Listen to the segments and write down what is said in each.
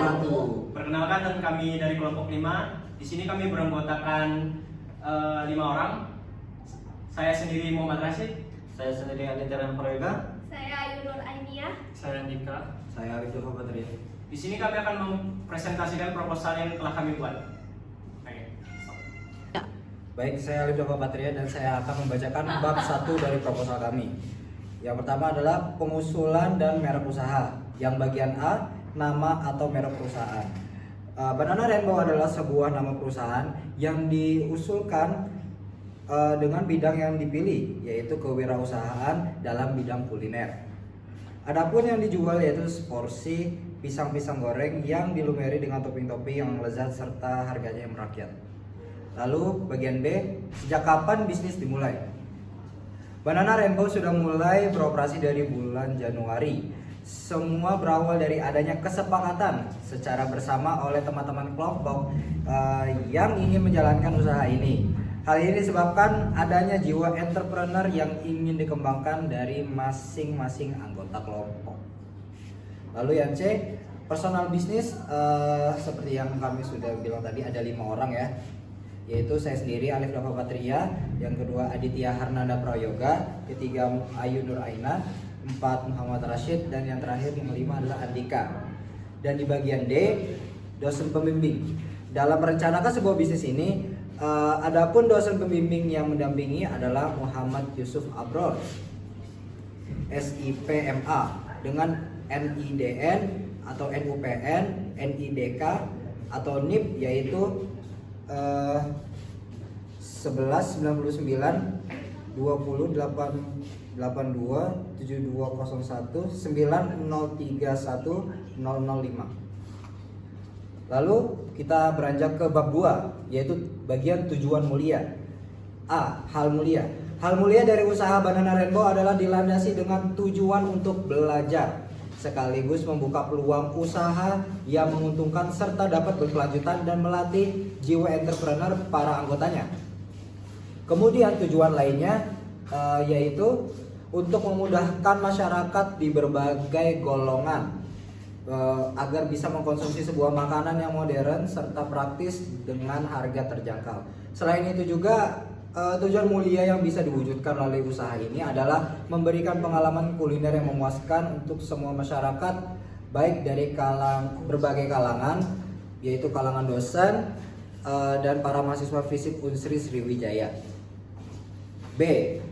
wabarakatuh. Perkenalkan, dan kami dari kelompok 5. Di sini kami beranggotakan 5 orang. Saya sendiri Muhammad Rashid. Saya sendiri Anitaran Prayoga. Saya Ayu Nur Ainia. Saya Andika. Saya Arif Dova Patria. Di sini kami akan mempresentasikan proposal yang telah kami buat. Oke. Baik, saya Arif Dova Patria dan saya akan membacakan bab 1 dari proposal kami. Yang pertama adalah pengusulan dan merek usaha. Yang bagian A, nama atau merek perusahaan. Banana Rainbow adalah sebuah nama perusahaan yang diusulkan dengan bidang yang dipilih, yaitu kewirausahaan dalam bidang kuliner. Adapun yang dijual yaitu seporsi pisang-pisang goreng yang dilumeri dengan topping-topping yang lezat serta harganya yang merakyat. Lalu bagian B, sejak kapan bisnis dimulai? Banana Rainbow sudah mulai beroperasi dari bulan Januari. Semua berawal dari adanya kesepakatan secara bersama oleh teman-teman kelompok yang ingin menjalankan usaha ini. Hal ini disebabkan adanya jiwa entrepreneur yang ingin dikembangkan dari masing-masing anggota kelompok. Lalu yang C, personal bisnis, seperti yang kami sudah bilang tadi ada 5 orang ya, yaitu saya sendiri Alif Dava Patria, yang kedua Aditya Harnanda Prayoga, ketiga Ayu Nur Aina, 4 Muhammad Rashid, dan yang terakhir yang kelima adalah Andika. Dan di bagian D, dosen pembimbing. Dalam merencanakan sebuah bisnis ini, adapun dosen pembimbing yang mendampingi adalah Muhammad Yusuf Abror, SIPMA, dengan NIDN atau NUPN, NIDK atau NIP, yaitu 1199 28 82 7201 9031 005. Lalu kita beranjak ke bab 2, yaitu bagian tujuan mulia. A. Hal mulia. Hal mulia dari usaha Banana Rainbow adalah dilandasi dengan tujuan untuk belajar, sekaligus membuka peluang usaha yang menguntungkan serta dapat berkelanjutan dan melatih jiwa entrepreneur para anggotanya. Kemudian tujuan lainnya yaitu untuk memudahkan masyarakat di berbagai golongan agar bisa mengkonsumsi sebuah makanan yang modern serta praktis dengan harga terjangkau. Selain itu juga tujuan mulia yang bisa diwujudkan melalui usaha ini adalah memberikan pengalaman kuliner yang memuaskan untuk semua masyarakat, baik dari berbagai kalangan, yaitu kalangan dosen dan para mahasiswa FISIP Unsri Sriwijaya. B.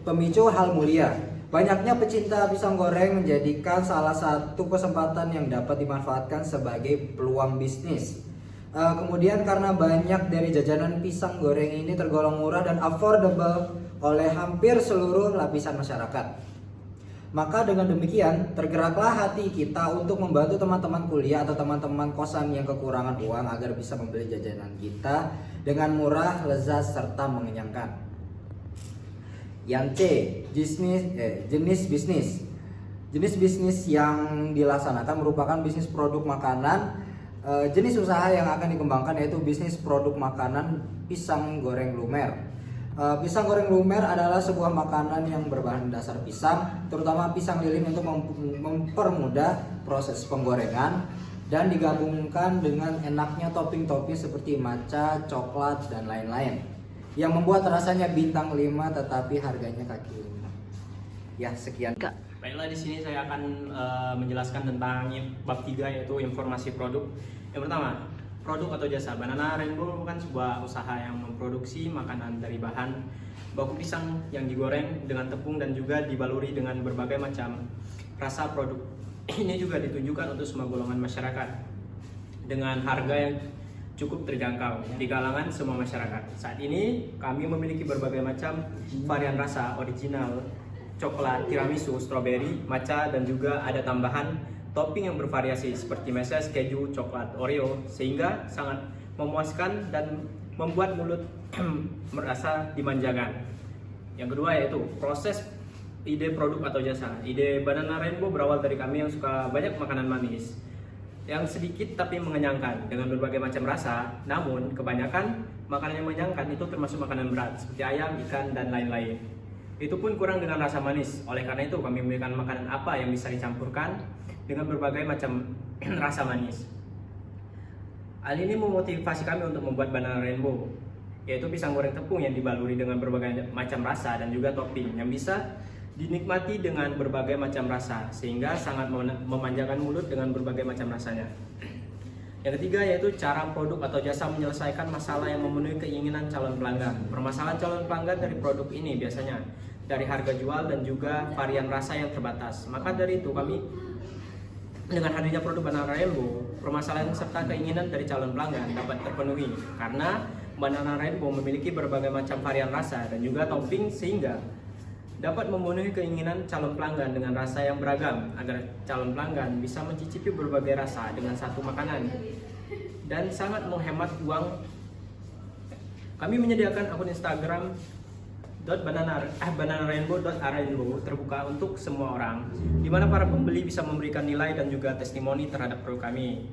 Pemicu hal mulia. Banyaknya pecinta pisang goreng menjadikan salah satu kesempatan yang dapat dimanfaatkan sebagai peluang bisnis. Kemudian karena banyak dari jajanan pisang goreng ini tergolong murah dan affordable oleh hampir seluruh lapisan masyarakat. Maka dengan demikian tergeraklah hati kita untuk membantu teman-teman kuliah atau teman-teman kosan yang kekurangan uang agar bisa membeli jajanan kita dengan murah, lezat, serta mengenyangkan. Yang C, jenis bisnis. Jenis bisnis yang dilaksanakan merupakan bisnis produk makanan. Jenis usaha yang akan dikembangkan yaitu bisnis produk makanan pisang goreng lumer. Pisang goreng lumer adalah sebuah makanan yang berbahan dasar pisang, terutama pisang lilin, untuk mempermudah proses penggorengan dan digabungkan dengan enaknya topping-topping seperti matcha, coklat, dan lain-lain, yang membuat rasanya bintang 5 tetapi harganya kaki 5. Ya, sekian. Baiklah, di sini saya akan menjelaskan tentang bab 3, yaitu informasi produk. Yang pertama, produk atau jasa. Banana Rainbow merupakan sebuah usaha yang memproduksi makanan dari bahan baku pisang yang digoreng dengan tepung dan juga dibaluri dengan berbagai macam rasa. Produk ini juga ditunjukkan untuk semua golongan masyarakat dengan harga yang cukup terjangkau di kalangan semua masyarakat. Saat ini kami memiliki berbagai macam varian rasa, original, coklat, tiramisu, strawberry, matcha, dan juga ada tambahan topping yang bervariasi seperti meses, keju, coklat, Oreo, sehingga sangat memuaskan dan membuat mulut merasa dimanjakan. Yang kedua yaitu proses ide produk atau jasa. Ide Banana Rainbow berawal dari kami yang suka banyak makanan manis, yang sedikit tapi mengenyangkan dengan berbagai macam rasa. Namun kebanyakan makanan yang mengenyangkan itu termasuk makanan berat seperti ayam, ikan, dan lain-lain. Itu pun kurang dengan rasa manis. Oleh karena itu kami memiliki makanan apa yang bisa dicampurkan dengan berbagai macam rasa manis. Hal ini memotivasi kami untuk membuat Banana Rainbow, yaitu pisang goreng tepung yang dibaluri dengan berbagai macam rasa dan juga topping yang bisa dinikmati dengan berbagai macam rasa, sehingga sangat memanjakan mulut dengan berbagai macam rasanya. Yang ketiga yaitu cara produk atau jasa menyelesaikan masalah yang memenuhi keinginan calon pelanggan. Permasalahan calon pelanggan dari produk ini biasanya dari harga jual dan juga varian rasa yang terbatas. Maka dari itu kami dengan hadirnya produk Banana Rainbow, permasalahan serta keinginan dari calon pelanggan dapat terpenuhi karena Banana Rainbow memiliki berbagai macam varian rasa dan juga topping sehingga dapat memenuhi keinginan calon pelanggan dengan rasa yang beragam agar calon pelanggan bisa mencicipi berbagai rasa dengan satu makanan dan sangat menghemat uang. Kami menyediakan akun Instagram @bananarainbow.rainbow terbuka untuk semua orang, di mana para pembeli bisa memberikan nilai dan juga testimoni terhadap produk kami.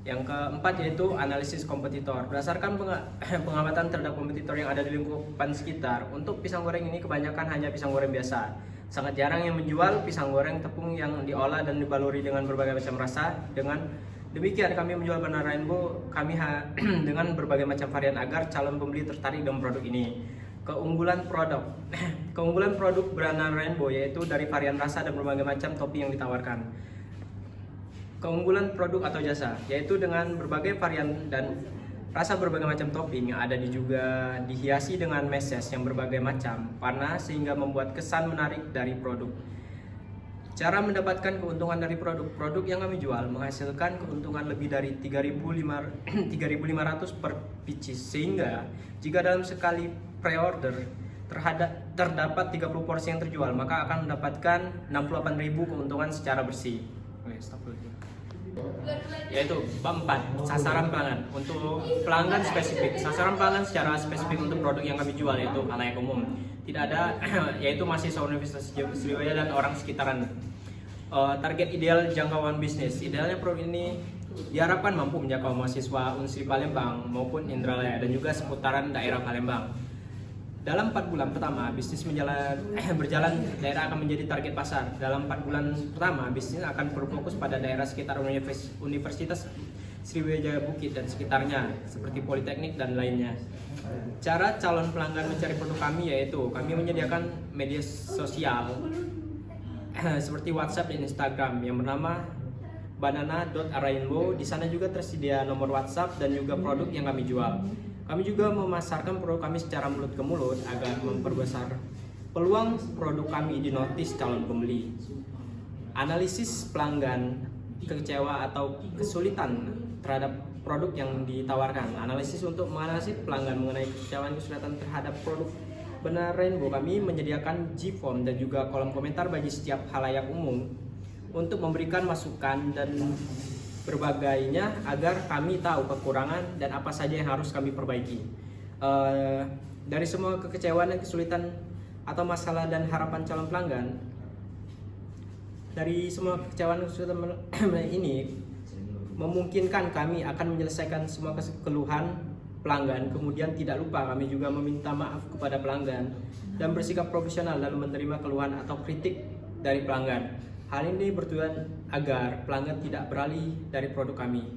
Yang keempat yaitu analisis kompetitor. Berdasarkan pengamatan terhadap kompetitor yang ada di lingkupan sekitar, untuk pisang goreng ini kebanyakan hanya pisang goreng biasa. Sangat jarang yang menjual pisang goreng tepung yang diolah dan dibaluri dengan berbagai macam rasa. Dengan demikian kami menjual Banana Rainbow dengan berbagai macam varian agar calon pembeli tertarik dengan produk ini. Keunggulan produk Banana Rainbow yaitu dari varian rasa dan berbagai macam topping yang ditawarkan. Keunggulan produk atau jasa yaitu dengan berbagai varian dan rasa berbagai macam topping yang ada juga dihiasi dengan meses yang berbagai macam warna sehingga membuat kesan menarik dari produk. Cara mendapatkan keuntungan dari produk yang kami jual menghasilkan keuntungan lebih dari 3.500 per pieces, sehingga jika dalam sekali pre-order terdapat 30 porsi yang terjual, maka akan mendapatkan 68.000 keuntungan secara bersih. Yaitu bab 4, sasaran pelanggan. Untuk pelanggan spesifik, sasaran pelanggan secara spesifik untuk produk yang kami jual yaitu khalayak umum. Tidak ada yaitu mahasiswa Universitas Sriwijaya dan orang sekitaran. Target ideal jangkauan bisnis. Idealnya produk ini diharapkan mampu menjangkau mahasiswa Unsri Palembang maupun Indralaya dan juga seputaran daerah Palembang. Dalam 4 bulan pertama, bisnis berjalan, daerah akan menjadi target pasar. Dalam 4 bulan pertama, bisnis akan berfokus pada daerah sekitar Universitas Sriwijaya Bukit dan sekitarnya, seperti Politeknik dan lainnya. Cara calon pelanggan mencari produk kami yaitu kami menyediakan media sosial seperti WhatsApp dan Instagram yang bernama banana.rainbow. Di sana juga tersedia nomor WhatsApp dan juga produk yang kami jual. Kami juga memasarkan produk kami secara mulut ke mulut agar memperbesar peluang produk kami dinotis calon pembeli. Analisis pelanggan kecewa atau kesulitan terhadap produk yang ditawarkan. Analisis untuk menganalisis pelanggan mengenai kekecewaan kesulitan terhadap produk Banana Rainbow, kami menyediakan G-form dan juga kolom komentar bagi setiap khalayak umum untuk memberikan masukan dan berbagainya agar kami tahu kekurangan dan apa saja yang harus kami perbaiki. Dari semua kekecewaan dan kesulitan atau masalah dan harapan calon pelanggan, dari semua kekecewaan dan kesulitan ini memungkinkan kami akan menyelesaikan semua keluhan pelanggan. Kemudian tidak lupa kami juga meminta maaf kepada pelanggan dan bersikap profesional dalam menerima keluhan atau kritik dari pelanggan. Hal ini bertujuan agar pelanggan tidak beralih dari produk kami.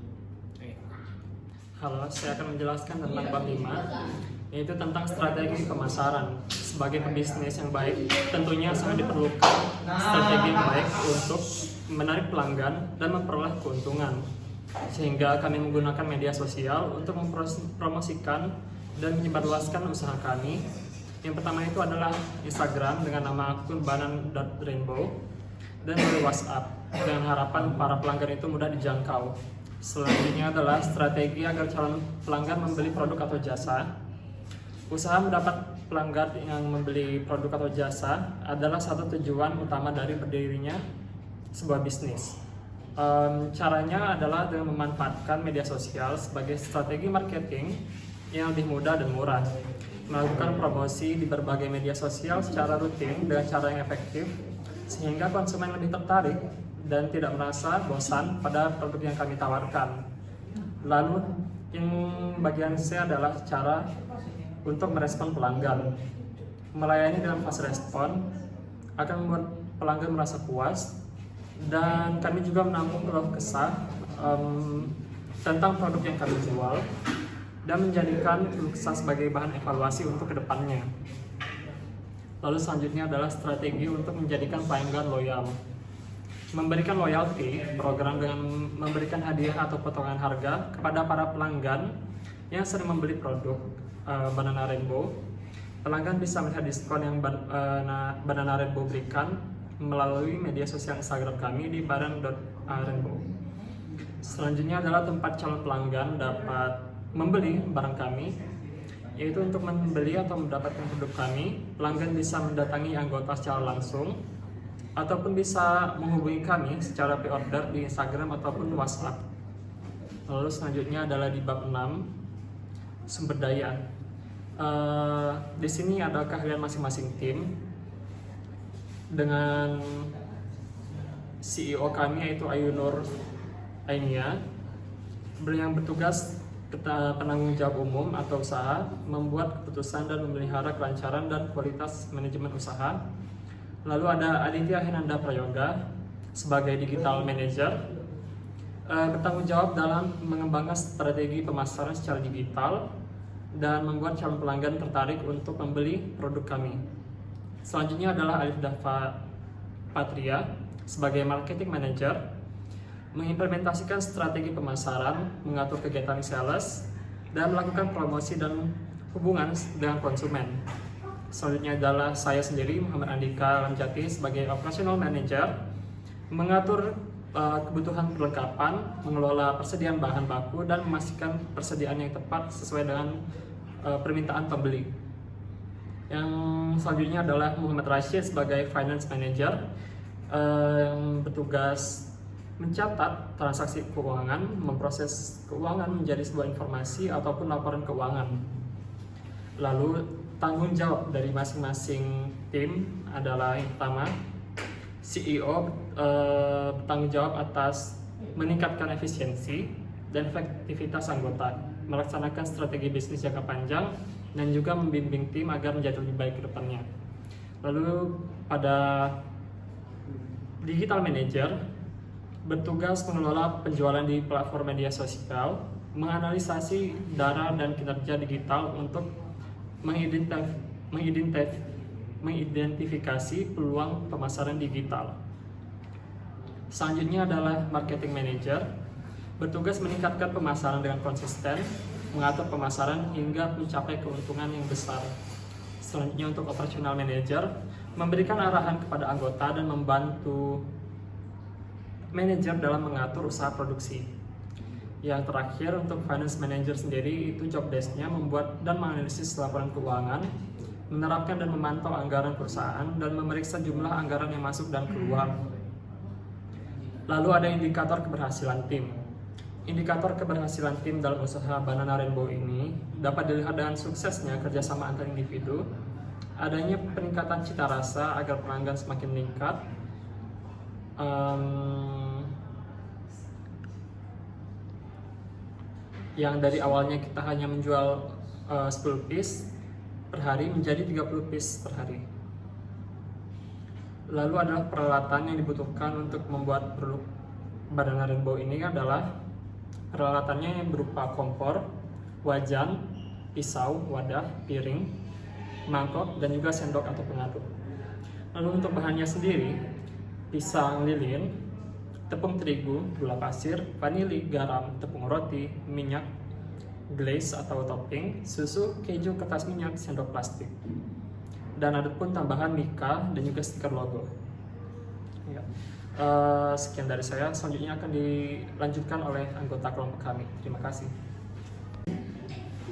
Halo, saya akan menjelaskan tentang bab 5, yaitu tentang strategi pemasaran. Sebagai pebisnis yang baik, tentunya sangat diperlukan strategi yang baik untuk menarik pelanggan dan memperoleh keuntungan. Sehingga kami menggunakan media sosial untuk mempromosikan dan menyebarluaskan usaha kami. Yang pertama itu adalah Instagram dengan nama akun banan.rainbow dan melalui WhatsApp dengan harapan para pelanggan itu mudah dijangkau. Selanjutnya adalah strategi agar calon pelanggan membeli produk atau jasa. Usaha mendapat pelanggan yang membeli produk atau jasa adalah satu tujuan utama dari berdirinya sebuah bisnis. Caranya adalah dengan memanfaatkan media sosial sebagai strategi marketing yang lebih mudah dan murah. Melakukan promosi di berbagai media sosial secara rutin dengan cara yang efektif sehingga konsumen lebih tertarik dan tidak merasa bosan pada produk yang kami tawarkan. Lalu yang bagian C adalah cara untuk merespon pelanggan. Melayani dalam fast respon akan membuat pelanggan merasa puas, dan kami juga menampung keluh kesah tentang produk yang kami jual dan menjadikan Luxa sebagai bahan evaluasi untuk kedepannya. Lalu selanjutnya adalah strategi untuk menjadikan pelanggan loyal. Memberikan loyalty, program dengan memberikan hadiah atau potongan harga kepada para pelanggan yang sering membeli produk Banana Rainbow. Pelanggan bisa melihat diskon yang Banana Rainbow berikan melalui media sosial Instagram kami di banana.rainbow. Selanjutnya adalah tempat calon pelanggan dapat membeli barang kami, yaitu untuk membeli atau mendapatkan produk kami, pelanggan bisa mendatangi anggota secara langsung ataupun bisa menghubungi kami secara pre-order di Instagram ataupun WhatsApp. Lalu selanjutnya adalah di bab 6, sumber daya. Di sini ada keahlian masing-masing tim dengan CEO kami yaitu Ayunur Ainia, yang bertugas penanggung jawab umum atau usaha, membuat keputusan dan memelihara kelancaran dan kualitas manajemen usaha. Lalu ada Aditya Henanda Prayoga sebagai digital manager, bertanggung jawab dalam mengembangkan strategi pemasaran secara digital dan membuat calon pelanggan tertarik untuk membeli produk kami. Selanjutnya adalah Alif Dava Patria sebagai marketing manager, mengimplementasikan strategi pemasaran, mengatur kegiatan sales, dan melakukan promosi dan hubungan dengan konsumen. Selanjutnya adalah saya sendiri, Muhammad Andika Lamjati, sebagai operational manager, mengatur kebutuhan perlengkapan, mengelola persediaan bahan baku, dan memastikan persediaan yang tepat sesuai dengan permintaan pembeli. Yang selanjutnya adalah Muhammad Rashid sebagai finance manager, yang bertugas mencatat transaksi keuangan, memproses keuangan menjadi sebuah informasi ataupun laporan keuangan. Lalu tanggung jawab dari masing-masing tim adalah yang pertama, CEO bertanggung jawab atas meningkatkan efisiensi dan efektivitas anggota, melaksanakan strategi bisnis jangka panjang, dan juga membimbing tim agar menjadi lebih baik ke depannya. Lalu pada digital manager bertugas mengelola penjualan di platform media sosial, menganalisasi data dan kinerja digital untuk mengidentifikasi peluang pemasaran digital. Selanjutnya adalah marketing manager, bertugas meningkatkan pemasaran dengan konsisten, mengatur pemasaran hingga mencapai keuntungan yang besar. Selanjutnya untuk operational manager, memberikan arahan kepada anggota dan membantu manajer dalam mengatur usaha produksi. Yang terakhir untuk finance manager sendiri, itu job desk-nya membuat dan menganalisis laporan keuangan, menerapkan dan memantau anggaran perusahaan, dan memeriksa jumlah anggaran yang masuk dan keluar. Lalu ada indikator keberhasilan tim. Indikator keberhasilan tim dalam usaha Banana Rainbow ini dapat dilihat dengan suksesnya kerjasama antar individu, adanya peningkatan cita rasa agar pelanggan semakin meningkat, yang dari awalnya kita hanya menjual 10 piece per hari menjadi 30 piece per hari. Lalu adalah peralatan yang dibutuhkan untuk membuat produk Banana Rainbow ini adalah peralatannya yang berupa kompor, wajan, pisau, wadah, piring, mangkok, dan juga sendok atau pengaduk. Lalu untuk bahannya sendiri, pisang lilin, tepung terigu, gula pasir, vanili, garam, tepung roti, minyak, glaze atau topping, susu, keju, kertas minyak, sendok plastik. Dan ada pun tambahan mika dan juga stiker logo. Ya. Sekian dari saya, selanjutnya akan dilanjutkan oleh anggota kelompok kami. Terima kasih.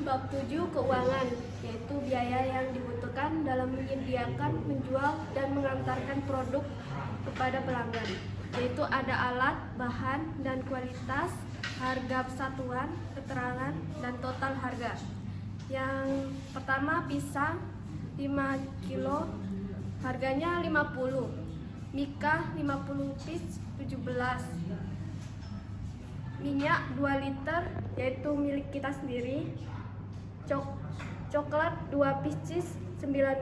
Bab 7 keuangan, yaitu biaya yang dibutuhkan dalam menyediakan, menjual, dan mengantarkan produk kepada pelanggan, yaitu ada alat, bahan, dan kualitas, harga satuan, keterangan, dan total harga. Yang pertama pisang 5 kilo, harganya 50. Mika 50 piece 17. Minyak 2 liter, yaitu milik kita sendiri. Coklat 2 pieces 19.000.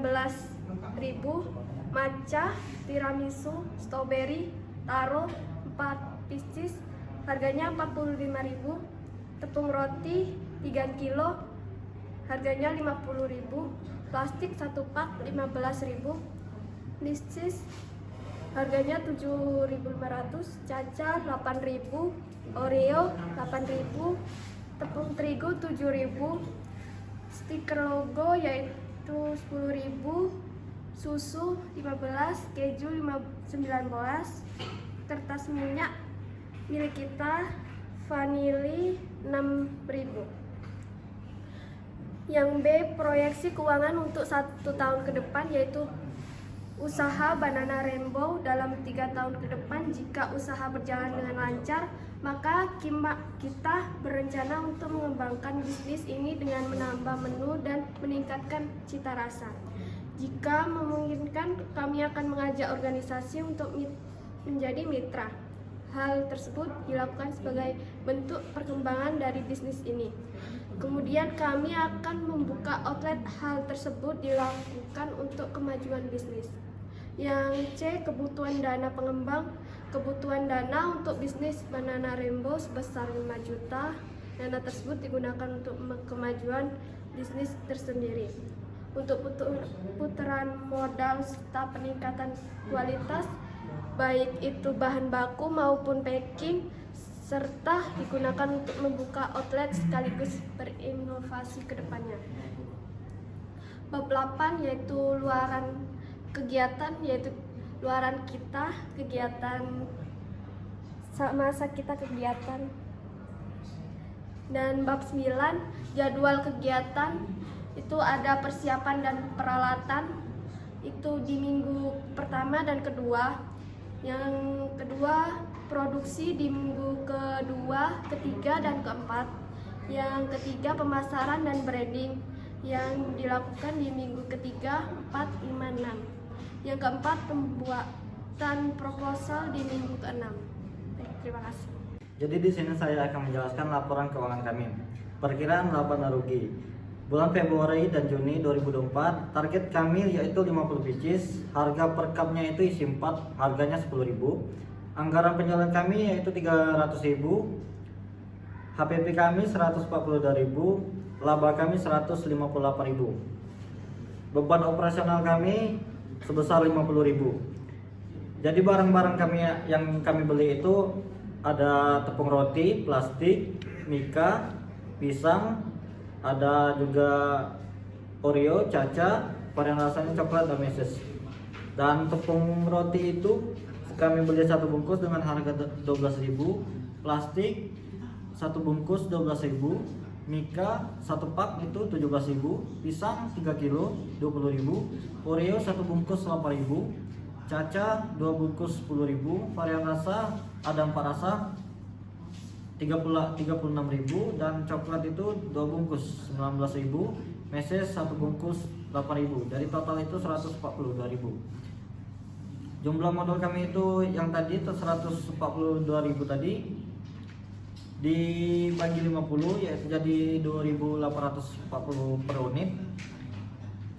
Matcha, tiramisu, strawberry, taro 4 pieces, harganya 45.000. tepung roti 3 kilo harganya 50.000, plastik 1 pak 15.000, Listis harganya 7.500, caca 8.000, Oreo 8.000, tepung terigu 7.000, stiker logo yaitu 10.000, susu 15, keju 19, kertas minyak milik kita vanili 6.000. Yang B, proyeksi keuangan untuk 1 tahun ke depan yaitu usaha Banana Rainbow dalam 3 tahun ke depan. Jika usaha berjalan dengan lancar, maka kita berencana untuk mengembangkan bisnis ini dengan menambah menu dan meningkatkan cita rasa. Jika memungkinkan, kami akan mengajak organisasi untuk menjadi mitra. Hal tersebut dilakukan sebagai bentuk perkembangan dari bisnis ini. Kemudian kami akan membuka outlet. Hal tersebut dilakukan untuk kemajuan bisnis. Yang C, kebutuhan dana pengembang. Kebutuhan dana untuk bisnis Banana Rainbow sebesar 5 juta. Dana tersebut digunakan untuk kemajuan bisnis tersendiri. Untuk putaran modal serta peningkatan kualitas, baik itu bahan baku maupun packing, serta digunakan untuk membuka outlet sekaligus berinovasi ke depannya. Bab 8 yaitu luaran kegiatan, yaitu luaran kita, kegiatan masa kita kegiatan. Dan bab 9 jadwal kegiatan, itu ada persiapan dan peralatan itu di minggu pertama dan kedua. Yang kedua produksi di minggu kedua, ketiga, dan keempat. Yang ketiga pemasaran dan branding yang dilakukan di minggu ketiga, 4, 5, 6. Yang keempat pembuatan proposal di minggu ke-6. Baik, terima kasih. Jadi di sini saya akan menjelaskan laporan keuangan kami. Perkiraan laba dan rugi. Bulan Februari dan Juni 2024, target kami yaitu 50 pieces, harga per cupnya itu isi 4, harganya 10.000. Anggaran penjualan kami yaitu 300.000, HPP kami 142.000, laba kami 158.000. Beban operasional kami sebesar 50.000. Jadi barang-barang kami yang kami beli itu ada tepung roti, plastik, mika, pisang, ada juga Oreo, caca, varian rasanya coklat dan meses. Dan tepung roti itu kami beli 1 bungkus dengan harga 12.000, plastik 1 bungkus 12.000, mika 1 pak itu 17.000, pisang 3 kilo 20.000, Oreo 1 bungkus 8.000, caca 2 bungkus 10.000, varian rasa ada 4 rasa 36.000, dan coklat itu 2 bungkus 19.000, meses 1 bungkus 8.000. Dari total itu 142.000. Jumlah modal kami itu yang tadi itu 142.000 tadi dibagi 50 yaitu jadi 2.840 per unit.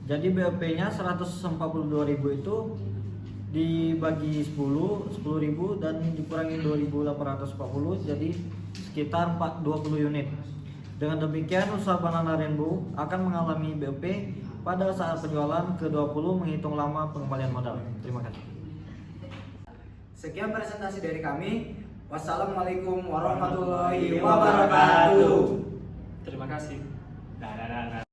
Jadi BOP-nya 142.000 itu dibagi 10.000 dan dikurangi 2.840 jadi sekitar 20 unit. Dengan demikian usaha Banana Rainbow akan mengalami BOP pada saat penjualan ke-20 menghitung lama pengembalian modal. Terima kasih. Sekian presentasi dari kami. Wassalamualaikum warahmatullahi wabarakatuh. Terima kasih.